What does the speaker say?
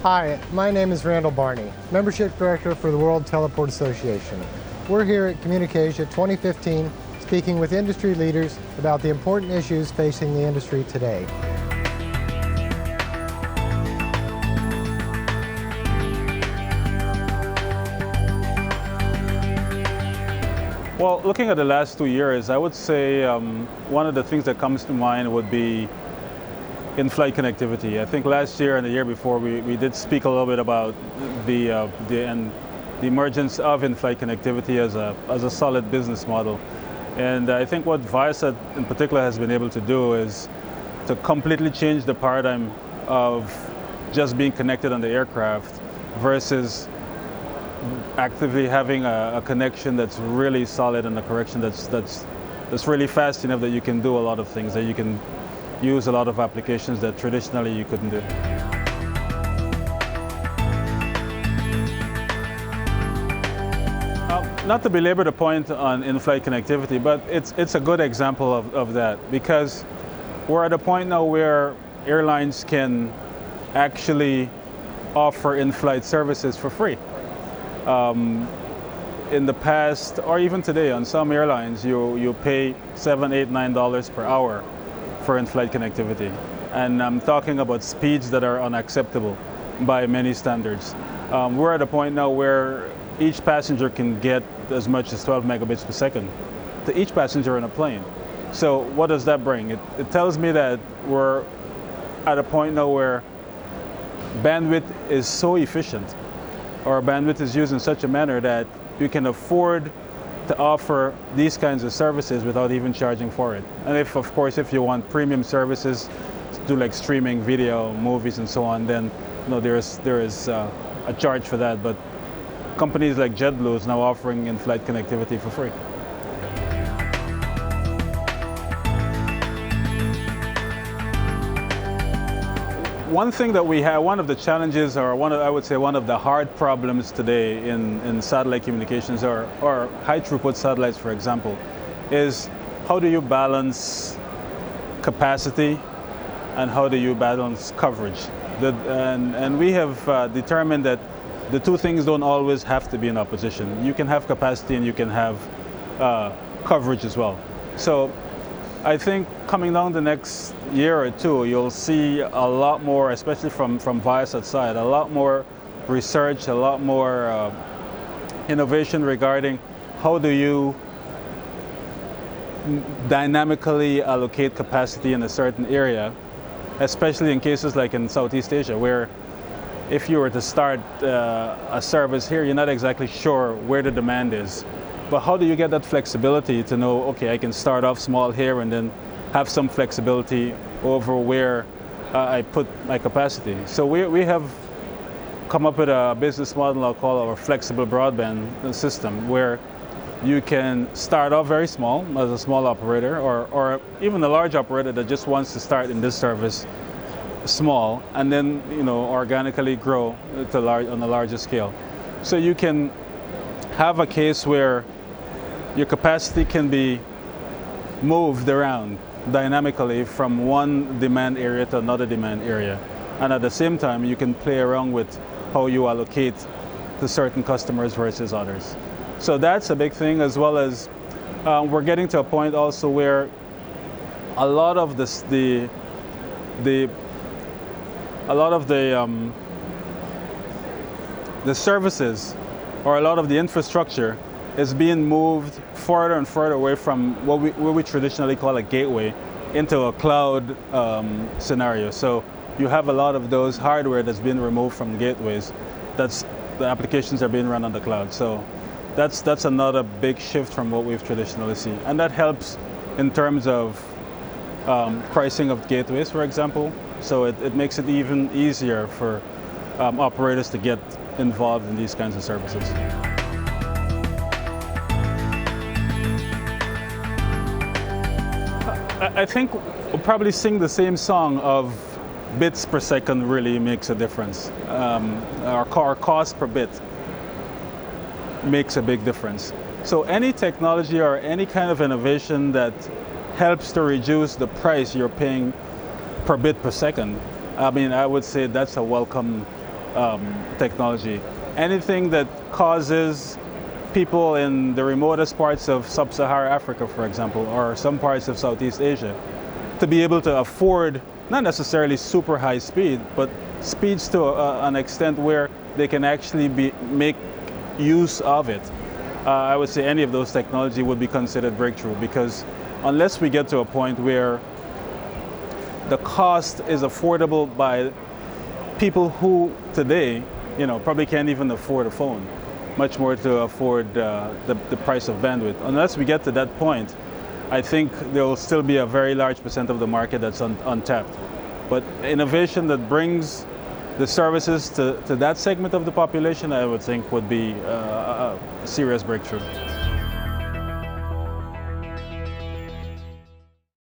Hi, my name is Randall Barney, Membership Director for the World Teleport Association. We're here at CommunicAsia 2015 speaking with industry leaders about the important issues facing the industry today. Well, looking at the last 2 years, I would say one of the things that comes to mind would be in-flight connectivity. I think last year and the year before we did speak a little bit about the emergence of in-flight connectivity as a solid business model. And I think what ViaSat in particular has been able to do is to completely change the paradigm of just being connected on the aircraft versus actively having a connection that's really solid and a connection that's really fast enough that you can do a lot of things, that you can use a lot of applications that traditionally you couldn't do. Not to belabor the point on in-flight connectivity, but it's a good example of that, because we're at a point now where airlines can actually offer in-flight services for free. In the past, or even today, on some airlines, you pay $7, $8, $9 per hour for in-flight connectivity. And I'm talking about speeds that are unacceptable by many standards. We're at a point now where each passenger can get as much as 12 megabits per second to each passenger in a plane. So what does that bring? It tells me that we're at a point now where bandwidth is so efficient, or bandwidth is used in such a manner that you can afford to offer these kinds of services without even charging for it. And of course, if you want premium services to do like streaming video, movies, and so on, then there is a charge for that. But companies like JetBlue is now offering in-flight connectivity for free. One thing that we have, one of the challenges, or I would say one of the hard problems today in satellite communications, or high throughput satellites, for example, is how do you balance capacity and how do you balance coverage? And we have determined that the two things don't always have to be in opposition. You can have capacity and you can have coverage as well. So I think coming down the next year or two, you'll see a lot more, especially from ViaSat's side, a lot more research, a lot more innovation regarding how do you dynamically allocate capacity in a certain area, especially in cases like in Southeast Asia, where if you were to start a service here, you're not exactly sure where the demand is. But how do you get that flexibility to know, okay, I can start off small here and then have some flexibility over where I put my capacity? So we have come up with a business model I'll call our flexible broadband system, where you can start off very small as a small operator, or even a large operator that just wants to start in this service small, and then organically grow to on a larger scale. So you can have a case where your capacity can be moved around dynamically from one demand area to another demand area, and at the same time you can play around with how you allocate to certain customers versus others. So that's a big thing, as well as we're getting to a point also where a lot of the services, or a lot of the infrastructure, is being moved further and further away from what we traditionally call a gateway into a cloud scenario. So you have a lot of those hardware that's been removed from gateways. The applications are being run on the cloud. So that's another big shift from what we've traditionally seen, and that helps in terms of pricing of gateways, for example. So it makes it even easier for operators to get involved in these kinds of services. I think we'll probably sing the same song of bits per second really makes a difference. Our cost per bit makes a big difference. So any technology or any kind of innovation that helps to reduce the price you're paying per bit per second, I mean, I would say that's a welcome technology. Anything that causes people in the remotest parts of sub-Saharan Africa, for example, or some parts of Southeast Asia, to be able to afford not necessarily super high speed, but speeds to an extent where they can actually make use of it. I would say any of those technology would be considered breakthrough, because unless we get to a point where the cost is affordable by people who today, probably can't even afford a phone, much more to afford the price of bandwidth. Unless we get to that point, I think there will still be a very large percent of the market that's untapped. But innovation that brings the services to that segment of the population, I would think would be a serious breakthrough.